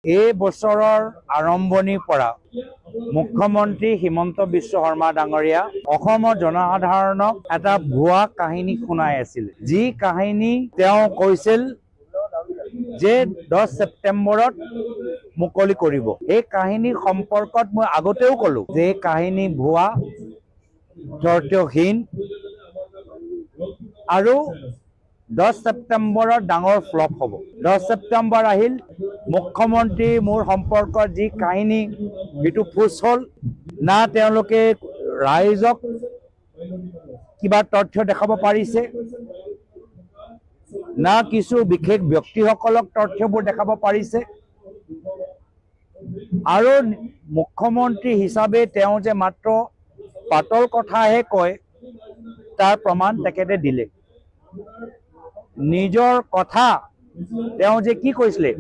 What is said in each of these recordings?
এই বছৰৰ আৰম্ভণিৰ পৰা মুখ্যমন্ত্ৰী হিমন্ত বিশ্ব শৰ্মা ডাঙৰীয়া অসমৰ জনসাধাৰণক এটা ভুৱা কাহিনী শুনাই আছিল। যি কাহিনী তেওঁ কৈছিল যে 10 ছেপ্টেম্বৰত মুকলি কৰিব। এই কাহিনী সম্পৰ্কত মই আগতেও ক'লো যে এই কাহিনী ভুৱা, তথ্যহীন আৰু 10 ছেপ্টেম্বৰত ডাঙৰ ফ্লপ হ'ব। 10 ছেপ্টেম্বৰ আহিল, মুখ্যমন্ত্ৰী মোৰ সম্পৰ্কত যি কাহিনী এইটো ফুচ হ'ল। না তেওঁলোকে ৰাইজক কিবা তথ্য দেখাব পাৰিছে, না কিছু বিশেষ ব্যক্তিসকলক তথ্যবোৰ দেখাব পাৰিছে। আৰু মুখ্যমন্ত্ৰী হিচাপে তেওঁ যে মাত্ৰ পাতল কথাহে কয় তাৰ প্ৰমাণ তেখেতে দিলে। নিজৰ কথা তেওঁ যে কি কৈছিলে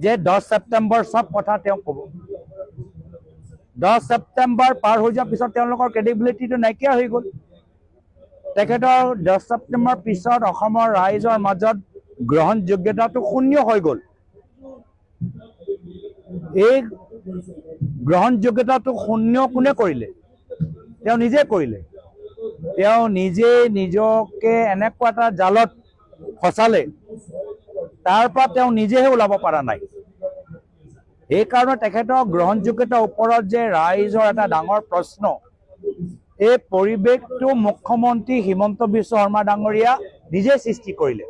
যে 10 ছেপ্টেম্বৰ সব কথা তেওঁ ক'ব। 10 ছেপ্টেম্বৰ পাৰ হৈ যোৱাৰ পিছত তেওঁলোকৰ ক্ৰেডিবিলিটিটো নাইকিয়া হৈ গ'ল। তেখেতৰ 10 ছেপ্টেম্বৰ পিছত অসমৰ ৰাইজৰ মাজত গ্ৰহণযোগ্যতাটো শূন্য হৈ গ'ল। এই গ্ৰহণযোগ্যতাটো শূন্য কোনে কৰিলে? তেওঁ নিজে কৰিলে। তেওঁ নিজে নিজকে এনেকুৱা এটা জালত ফচালে, তাৰ পৰা তেওঁ নিজেহে ওলাব পৰা নাই। সেইকাৰণে তেখেতৰ গ্ৰহণযোগ্যতাৰ ওপৰত যে ৰাইজৰ এটা ডাঙৰ প্ৰশ্ন, এই পৰিৱেশটো মুখ্যমন্ত্ৰী হিমন্ত বিশ্ব শৰ্মা ডাঙৰীয়া নিজে সৃষ্টি কৰিলে।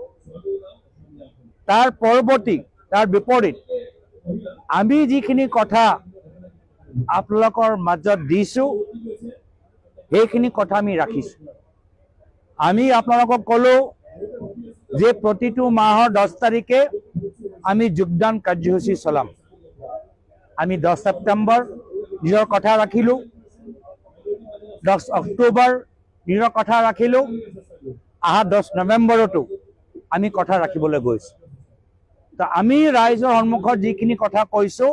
তাৰ বিপৰীত আমি যিখিনি কথা আপোনালোকৰ মাজত দিছোঁ সেইখিনি কথা আমি ৰাখিছোঁ। আমি আপোনালোকক ক'লো যে প্ৰতিটো মাহৰ 10 তাৰিখে আমি যোগদান কাৰ্যসূচী চলাম। আমি 10 ছেপ্টেম্বৰ নিজৰ কথা ৰাখিলোঁ, 10 অক্টোবৰ নিজৰ কথা ৰাখিলোঁ, 10 নৱেম্বৰতো আমি কথা ৰাখিবলৈ গৈছোঁ। তো আমি ৰাইজৰ সন্মুখত যিখিনি কথা কৈছোঁ,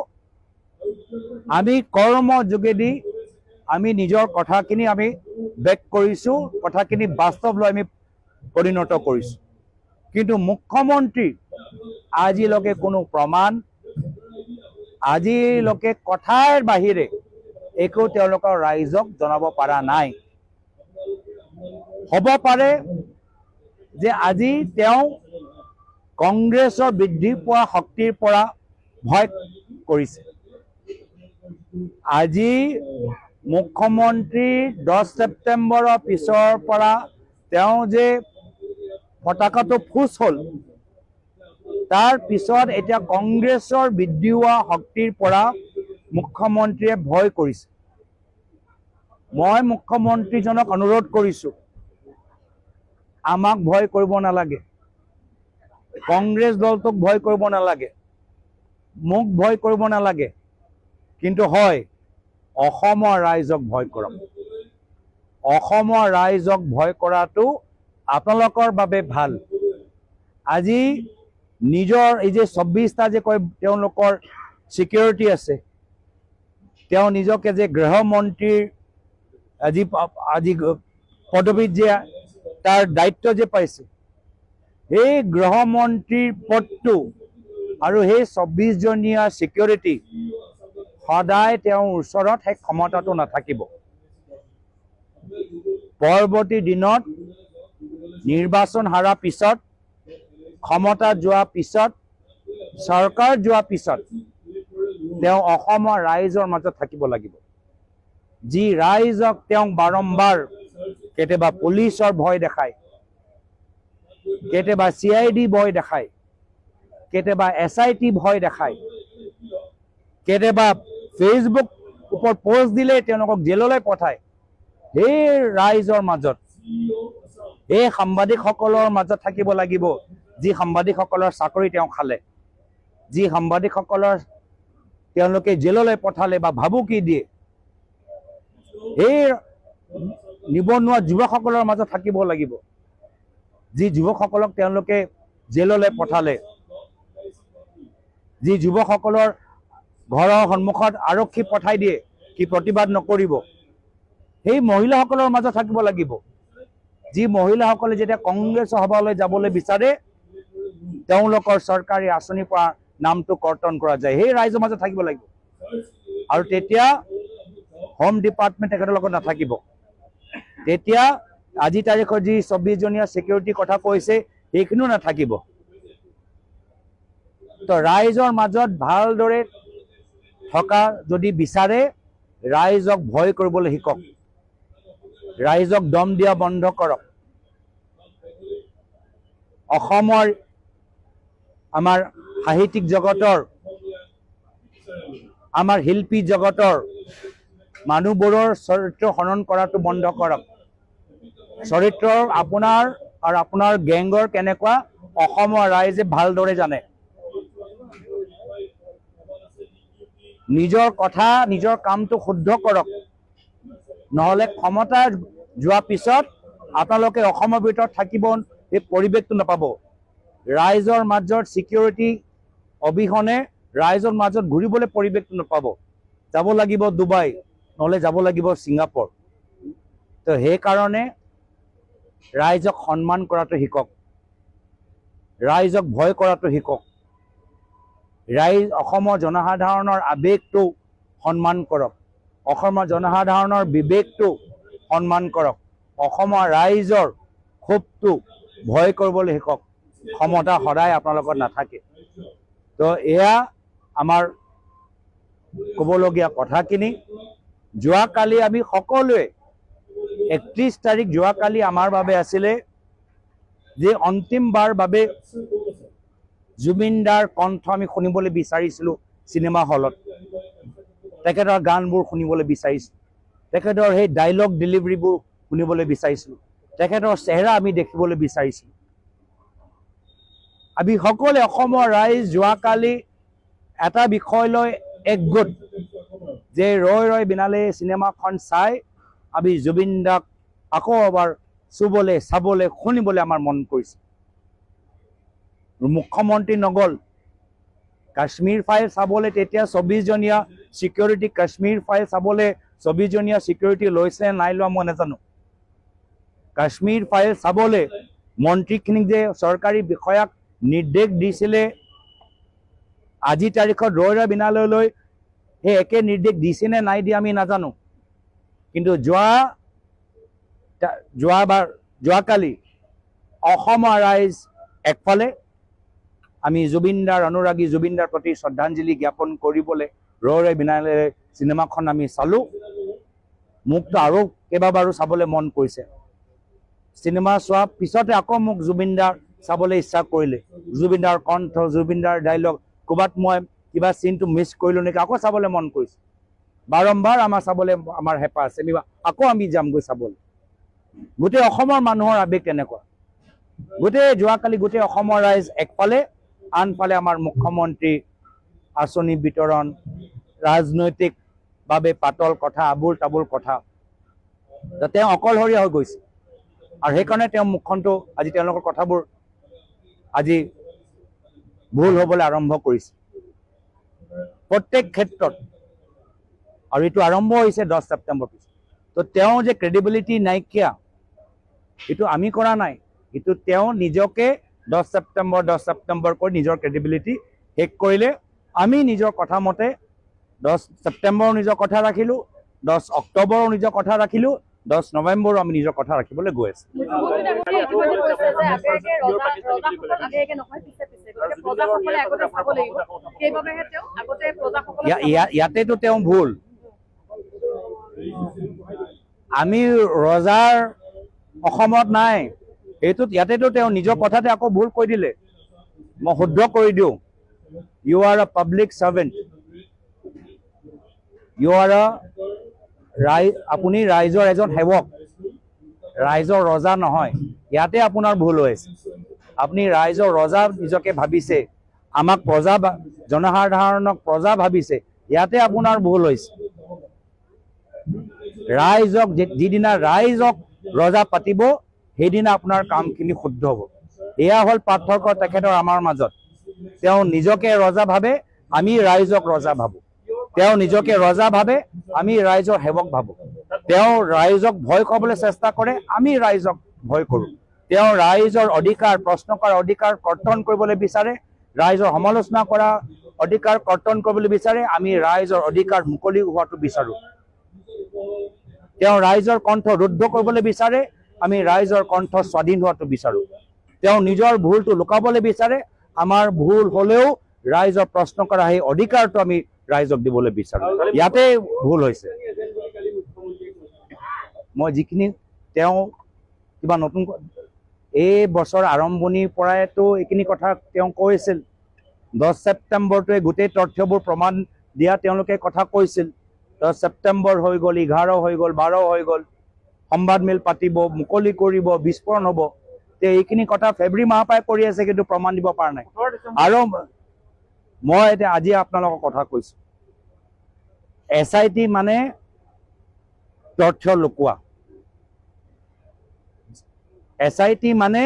আমি কৰ্ম যোগেদি আমি নিজৰ কথাখিনি আমি ব্যক্ত কৰিছোঁ, কথাখিনি বাস্তৱলৈ আমি পৰিণত কৰিছোঁ। কিন্তু মুখ্যমন্ত্ৰী আজিলৈকে কোনো প্ৰমাণ, আজিলৈকে কথাৰ বাহিৰে একো তেওঁলোকৰ ৰাইজক জনাব পৰা নাই। হ'ব পাৰে যে আজি তেওঁ কংগ্ৰেছৰ বৃদ্ধি পোৱা শক্তিৰ পৰা ভয় কৰিছে। আজি মুখ্যমন্ত্ৰী 10 ছেপ্টেম্বৰৰ পিছৰ পৰা তেওঁ যে পতাকাটো ফুচ হ'ল, তাৰ পিছত এতিয়া কংগ্ৰেছৰ বৃদ্ধি হোৱা শক্তিৰ পৰা মুখ্যমন্ত্ৰীয়ে ভয় কৰিছে। মই মুখ্যমন্ত্ৰীজনক অনুৰোধ কৰিছোঁ, আমাক ভয় কৰিব নালাগে, কংগ্ৰেছ দলটোক ভয় কৰিব নালাগে, মোক ভয় কৰিব নালাগে, কিন্তু হয় অসমৰ ৰাইজক ভয় কৰক। অসমৰ ৰাইজক ভয় কৰাটো আপোনালোকৰ বাবে ভাল। আজি নিজৰ এই যে 24টা যে কয় তেওঁলোকৰ ছিকিউৰিটি আছে, তেওঁ নিজকে যে গৃহমন্ত্ৰীৰ আজি পদবীত যে তাৰ দায়িত্ব যে পাইছে, সেই গৃহমন্ত্ৰীৰ পদটো আৰু সেই 24জনীয়া ছিকিউৰিটি সদায় তেওঁৰ ওচৰত সেই ক্ষমতাটো নাথাকিব। পৰৱৰ্তী দিনত নিৰ্বাচন হাৰাৰ পিছত, ক্ষমতা যোৱাৰ পিছত, চৰকাৰ যোৱাৰ পিছত তেওঁ অসমৰ ৰাইজৰ মাজত থাকিব লাগিব। যি ৰাইজক তেওঁ বাৰম্বাৰ কেতিয়াবা পুলিচৰ ভয় দেখায়, কেতিয়াবা CID ভয় দেখায়, কেতিয়াবা SIT ভয় দেখায়, কেতিয়াবা ফেচবুক ওপৰত পোষ্ট দিলে তেওঁলোকক জেললৈ পঠায়। সেই ৰাইজৰ মাজত, এই সাংবাদিকসকলৰ মাজত থাকিব লাগিব, যি সাংবাদিকসকলৰ চাকৰি তেওঁ খালে, যি সাংবাদিকসকলৰ তেওঁলোকে জেললৈ পঠালে বা ভাবুকি দিয়ে, এই নিবনুৱা যুৱকসকলৰ মাজত থাকিব লাগিব, যি যুৱকসকলক তেওঁলোকে জেললৈ পঠালে, যি যুৱকসকলৰ ঘৰৰ সন্মুখত আৰক্ষী পঠাই দিয়ে, কি প্ৰতিবাদ নকৰিব। সেই মহিলাসকলৰ মাজত থাকিব লাগিব, যি মহিলাসকলে যেতিয়া কংগ্ৰেছ সভালৈ যাবলৈ বিচাৰে তেওঁলোকৰ চৰকাৰী আঁচনিৰ পৰা নামটো কৰ্তন কৰা যায় সেই ৰাইজৰ মাজত থাকিব লাগিব আৰু তেতিয়া হোম ডিপাৰ্টমেণ্ট তেখেতৰ লগত নাথাকিব তেতিয়া আজি তাৰিখৰ যি 24 জনীয়া সিকিউৰিটি কথা কৈছে সেইখিনিও নাথাকিব তো ৰাইজৰ মাজত ভালদৰে থকা যদি বিচাৰে ৰাইজক ভয় কৰিবলৈ শিকক ৰাইজক দম দিয়া বন্ধ কৰক অসমৰ আমাৰ সাহিত্যিক জগতৰ আমাৰ শিল্পী জগতৰ মানুহবোৰৰ চৰিত্ৰ হনন কৰাটো বন্ধ কৰক চৰিত্ৰৰ আপোনাৰ আৰু আপোনাৰ গেংগৰ কেনেকুৱা অসমৰ ৰাইজে ভালদৰে জানে নিজৰ কথা নিজৰ কামটো শুদ্ধ কৰক নহলে ক্ষমতা যোৱা পিছত আপোনালোকে অসমৰ ভিতৰত থাকিব এই পৰিৱেশটো নাপাব ৰাইজৰ মাজত সিকিউৰিটি অবিহনে ৰাইজৰ মাজত ঘূৰিবলৈ পৰিৱেশটো নাপাব যাব লাগিব ডুবাই নহলে যাব লাগিব ছিংগাপুৰ তো সেই কাৰণে ৰাইজক সন্মান কৰাটো শিকক ৰাইজক ভয় কৰাটো শিকক ৰাইজ অসমৰ জনসাধাৰণৰ আবেগটো সন্মান কৰক অসমৰ জনসাধাৰণৰ বিবেকটো সন্মান কৰক অসমৰ ৰাইজৰ ক্ষোভটো ভয় কৰিবলৈ শিকক ক্ষমতা সদায় আপোনাৰ লগত নাথাকে তো এয়া আমাৰ ক'বলগীয়া কথাখিনি যোৱাকালি আমি সকলোৱে 31 তাৰিখ যোৱাকালি আমাৰ বাবে আছিলে যে অন্তিমবাৰ বাবে জুবিনদাৰ কণ্ঠ আমি শুনিবলৈ বিচাৰিছিলোঁ চিনেমা হলত তেখেতৰ গানবোৰ শুনিবলৈ বিচাৰিছিলোঁ তেখেতৰ সেই ডাইলগ ডেলিভাৰীবোৰ শুনিবলৈ বিচাৰিছিলোঁ তেখেতৰ চেহেৰা আমি দেখিবলৈ বিচাৰিছিলোঁ আমি সকলোৱে অসমৰ ৰাইজ যোৱাকালি এটা বিষয় লৈ একগোট যে ৰৈ ৰৈ বিনালে চিনেমাখন চাই আমি জুবিনদাক আকৌ এবাৰ চুবলৈ চাবলৈ শুনিবলৈ আমাৰ মন কৰিছে মুখ্যমন্ত্ৰী নগল কাশ্মীৰ ফাইল চাবলৈ তেতিয়া 24 জনীয়া সিকিউৰিটি কাশ্মীৰ ফাইল চাবলৈ 24 জনীয়া সিকিউৰিটি লৈছে নাই লোৱা মই নাজানো কাশ্মীৰ ফাইল চাবলৈ মন্ত্ৰীখিনিক যে চৰকাৰী বিষয়াক নিৰ্দেশ দিছিলে আজি তাৰিখত ৰৈ ৰৈ বিনালৈ সেই একে নিৰ্দেশ দিছে নে নাই দিয়া আমি নাজানো কিন্তু যোৱাকালি অসমৰ ৰাইজ একফালে আমি জুবিনদাৰ অনুৰাগী জুবিনদাৰ প্ৰতি শ্ৰদ্ধাঞ্জলি জ্ঞাপন কৰিবলৈ ৰৈ ৰৈ বিনালে চিনেমাখন আমি চালোঁ মোকতো আৰু কেইবাবাৰো চাবলৈ মন কৰিছে চিনেমা চোৱাৰ পিছতে আকৌ মোক জুবিনদাৰ চাবলৈ ইচ্ছা কৰিলে জুবিনদাৰ কণ্ঠ জুবিনদাৰ ডাইলগ ক'ৰবাত মই কিবা চিনটো মিছ কৰিলোঁ নেকি আকৌ চাবলৈ মন কৰিছে বাৰম্বাৰ আমাৰ চাবলৈ আমাৰ হেঁপাহ আছে আকৌ আমি যামগৈ চাবলৈ গোটেই অসমৰ মানুহৰ আবেগ কেনেকুৱা যোৱাকালি গোটেই অসমৰ ৰাইজ একফালে আনফালে আমাৰ মুখ্যমন্ত্ৰী আঁচনি বিতৰণ ৰাজনৈতিকভাৱে পাতল কথা আবুল তাবুল কথা তেওঁ অকলশৰীয়া হৈ গৈছে আৰু সেইকাৰণে তেওঁ মুখখনটো আজি তেওঁলোকৰ কথাবোৰ আজি ভুল হ'বলৈ আৰম্ভ কৰিছে প্ৰত্যেক ক্ষেত্ৰত আৰু এইটো আৰম্ভ হৈছে 10 ছেপ্টেম্বৰ পিছত তো তেওঁ যে ক্ৰেডিবিলিটি নাইকিয়া এইটো আমি কৰা নাই এইটো তেওঁ নিজকে 10 ছেপ্টেম্বৰ কৰি নিজৰ ক্ৰেডিবিলিটি শেষ কৰিলে আমি নিজৰ কথা মতে 10 ছেপ্টেম্বৰৰ নিজৰ কথা ৰাখিলোঁ 10 অক্টোবৰৰ নিজৰ কথা ৰাখিলোঁ 10 নৱেম্বৰো আমি নিজৰ কথা ৰাখিবলৈ গৈ আছোঁ ইয়াতেতো তেওঁ ভুল আমি ৰজাৰ অসমত নাই ইয়াতেতো তেওঁ নিজৰ কথাতে আকৌ ভুল কৈ দিলে মই শুদ্ধ কৰি দিওঁ ইউ আৰ আ পাব্লিক ছাৰ্ভেণ্ট ইউ আৰ আপুনি ৰাইজৰ এজন সেৱক ৰাইজৰ ৰজা নহয় ইয়াতে আপোনাৰ ভুল হৈছে আপুনি ৰাইজৰ ৰজা নিজকে ভাবিছে আমাক প্ৰজা জনসাধাৰণক প্ৰজা ভাবিছে ইয়াতে আপোনাৰ ভুল হৈছে ৰাইজক যিদিনা ৰাইজক ৰজা পাতিব সেইদিনা আপোনাৰ কামখিনি শুদ্ধ হ'ব এয়া হ'ল পাৰ্থক্য তেখেতৰ আমাৰ মাজত তেওঁ নিজকে ৰজা ভাবে আমি ৰাইজক ৰজা ভাবোঁ তেওঁ নিজকে ৰজা ভাবে আমি ৰাইজৰ সেৱক ভাবোঁ তেওঁ ৰাইজক ভয় খুৱাবলৈ চেষ্টা কৰে আমি ৰাইজক ভয় কৰোঁ তেওঁ ৰাইজৰ অধিকাৰ প্ৰশ্ন কৰাৰ অধিকাৰ কৰ্তন কৰিবলৈ বিচাৰে ৰাইজৰ সমালোচনা কৰা অধিকাৰ কৰ্তন কৰিবলৈ বিচাৰে আমি ৰাইজৰ অধিকাৰ মুকলি হোৱাটো বিচাৰো তেওঁ ৰাইজৰ কণ্ঠ ৰুদ্ধ কৰিবলৈ বিচাৰে আমি ৰাইজৰ কণ্ঠ স্বাধীন হোৱাটো বিচাৰো তেওঁ নিজৰ ভুলটো লুকাবলৈ বিচাৰে আমাৰ ভুল হলেও ৰাইজৰ প্ৰশ্ন কৰা সেই অধিকাৰটো আমি ৰাইজক দিবলৈ বিচাৰো ইয়াতে ভুল হৈছে মই যিখিনি তেওঁ কিবা নতুন এই বছৰ আৰম্ভণিৰ পৰাইতো এইখিনি কথা তেওঁ কৈছিল 10 ছেপ্টেম্বৰটোৱে গোটেই তথ্যবোৰ প্ৰমাণ দিয়া তেওঁলোকে কথা কৈছিল 10 ছেপ্টেম্বৰ হৈ গ'ল 11 হৈ গ'ল 12 হৈ গ'ল সংবাদ মেল পাতিব মুকলি কৰিব বিস্ফোৰণ হ'ব তে এইখিনি কথা ফেব্ৰুৱাৰী মাহ পাই কৰি আছে কিন্তু প্ৰমাণ দিব পৰা নাই আৰু মই এতিয়া আজি আপোনালোকৰ কথা কৈছো SIT মানে তথ্য লুকোৱা SIT মানে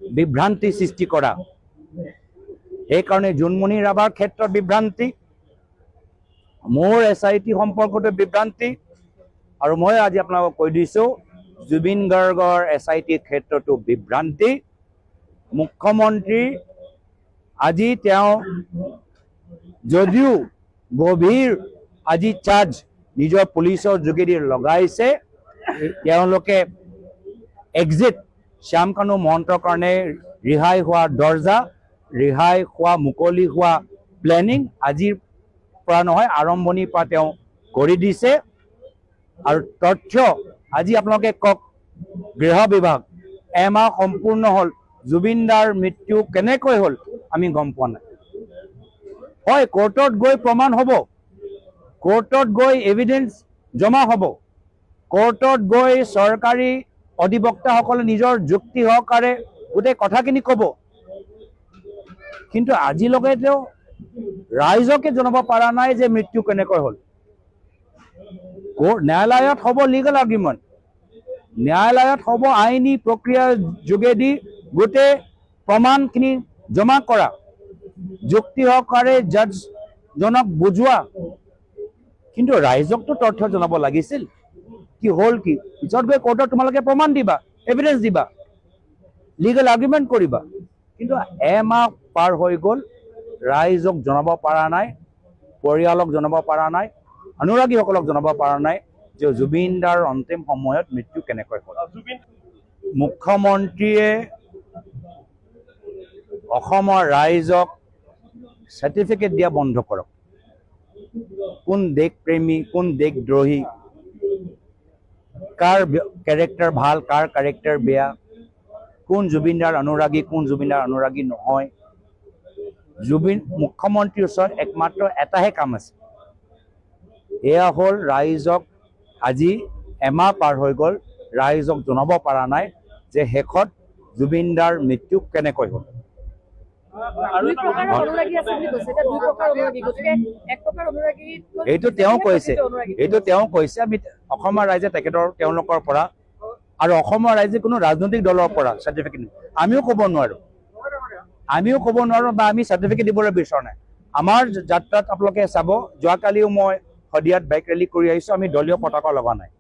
বিভ্ৰান্তি সৃষ্টি কৰা এইকাৰণে জুনমণি ৰাভাৰ ক্ষেত্ৰত বিভ্ৰান্তি মোৰ SIT সম্পৰ্কতে বিভ্ৰান্তি আৰু মই আজি আপোনালোকক কৈ দিছো জুবিন গাৰ্গৰ SIT ক্ষেত্ৰতো বিভ্ৰান্তি মুখ্যমন্ত্ৰী আজি তেওঁ যদিও গভীৰ আজি চাৰ্জ নিজৰ পুলিচৰ যোগেদি লগাইছে তেওঁলোকে এক্সিট শ্যাম কানু মহন্তৰ কাৰণে ৰিহাই হোৱা দৰ্জা ৰিহাই হোৱা মুকলি হোৱা প্লেনিং আজিৰ পৰা নহয় আৰম্ভণিৰ পৰা তেওঁ কৰি দিছে আৰু তথ্য আজি আপোনালোকে কক গৃহ বিভাগ এমাহ সম্পূৰ্ণ হল জুবিনদাৰ মৃত্যু কেনেকৈ হল আমি গম পোৱা নাই হয় কোৰ্টত গৈ প্ৰমাণ হ'ব কোৰ্টত গৈ এভিডেন্স জমা হ'ব কোৰ্টত গৈ চৰকাৰী অধিবক্তাসকলে নিজৰ যুক্তি সহকাৰে গোটেই কথাখিনি ক'ব কিন্তু আজিলৈকে তেওঁ ৰাইজকে জনাব পৰা নাই যে মৃত্যু কেনেকৈ হল ন্যায়ালয়ত হ'ব লিগেল আৰ্গুমেণ্ট ন্যায়ালয়ত হ'ব আইনী প্ৰক্ৰিয়াৰ যোগেদি গোটেই প্ৰমাণখিনি জমা কৰা যুক্তি সহকাৰে জজজনক বুজোৱা কিন্তু ৰাইজকতো তথ্য জনাব লাগিছিল কি হল কি পিছত গৈ কোৰ্টত তোমালোকে প্ৰমাণ দিবা এভিডেন্স দিবা লিগেল আৰ্গুমেণ্ট কৰিবা কিন্তু এমাহ পাৰ হৈ গ'ল ৰাইজক জনাব পৰা নাই পৰিয়ালক জনাব পৰা নাই অনুৰাগীসকলক জনাব পৰা নাই যে জুবিনদাৰ অন্তিম সময়ত মৃত্যু কেনেকৈ হ'ল মুখ্যমন্ত্ৰীয়ে অসমৰ ৰাইজক সাৰ্টিফিকেট দিয়া বন্ধ কৰক কোন দেশ প্ৰেমী কোন দেশদ্ৰোহী কাৰ ক্যাৰেক্টাৰ ভাল কাৰ ক্যাৰেক্টাৰ বেয়া কোন জুবিনদাৰ অনুৰাগী কোন জুবিনদাৰ অনুৰাগী নহয় জুবিন মুখ্যমন্ত্ৰীৰ ওচৰত একমাত্ৰ এটাহে কাম আছে এয়া হ'ল ৰাইজক আজি এমাহ পাৰ হৈ গ'ল ৰাইজক জনাব পৰা নাই যে শেষত জুবিনদাৰ মৃত্যু কেনেকৈ হ'ল এইটো তেওঁ কৈছে আমি অসমৰ ৰাইজে তেওঁলোকৰ পৰা আৰু অসমৰ ৰাইজে কোনো ৰাজনৈতিক দলৰ পৰা সাৰ্টিফিকেট আমিও ক'ব নোৱাৰো বা আমি সাৰ্টিফিকেট দিবলৈ বিচৰা নাই আমাৰ যাত্ৰাত আপোনালোকে চাব যোৱাকালিও মই হদিয়াত বাইক ৰেলী কৰি আহিছো আমি দলীয় পতাকা লগা নাই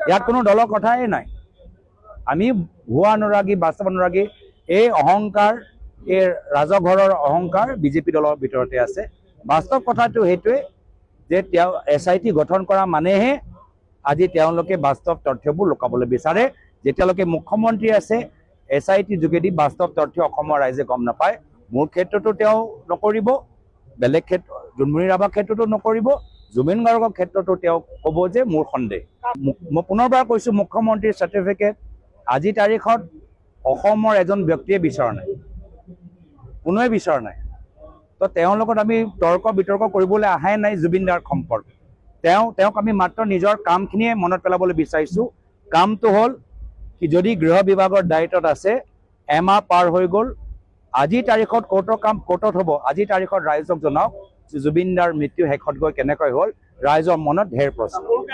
ইয়াত কোনো দলৰ কথাই নাই আমি ভুৱা অনুৰাগী বাস্তৱ অনুৰাগী এই অহংকাৰ এই ৰাজঘৰৰ অহংকাৰ বিজেপি দলৰ ভিতৰতে আছে বাস্তৱ কথাটো সেইটোৱে যে তেওঁ SIT গঠন কৰা মানেহে আজি তেওঁলোকে বাস্তৱ তথ্যবোৰ লুকাবলৈ বিচাৰে যেতিয়ালৈকে মুখ্যমন্ত্ৰী আছে SIT যোগেদি বাস্তৱ তথ্য অসমৰ ৰাইজে গম নাপায় মোৰ ক্ষেত্ৰতো তেওঁ নকৰিব বেলেগ ক্ষেত্ৰ জুনমণি ৰাভাৰ ক্ষেত্ৰতো নকৰিব জুবিন গাৰ্গৰ ক্ষেত্ৰতো তেওঁ ক'ব যে মোৰ সন্দেহ মই পুনৰবাৰ কৈছো মুখ্যমন্ত্ৰীৰ সাৰ্টিফিকেট আজি তাৰিখত অসমৰ এজন ব্যক্তিয়ে বিচৰা নাই কোনোৱে বিচৰা নাই তো তেওঁৰ লগত আমি তৰ্ক বিতৰ্ক কৰিবলৈ আহাই নাই জুবিনদাৰ সম্পৰ্ক তেওঁক আমি মাত্ৰ নিজৰ কামখিনিয়ে মনত পেলাবলৈ বিচাৰিছো কামটো হ'ল কি যদি গৃহ বিভাগৰ দায়িত্বত আছে এমাহ পাৰ হৈ গ'ল আজি তাৰিখত কোৰ্টৰ কাম কোৰ্টত হ'ব আজি তাৰিখত ৰাইজক জনাওক জুবিনদাৰ মৃত্যু শেষত গৈ কেনেকৈ হ'ল ৰাইজৰ মনত ঢেৰ প্ৰশ্ন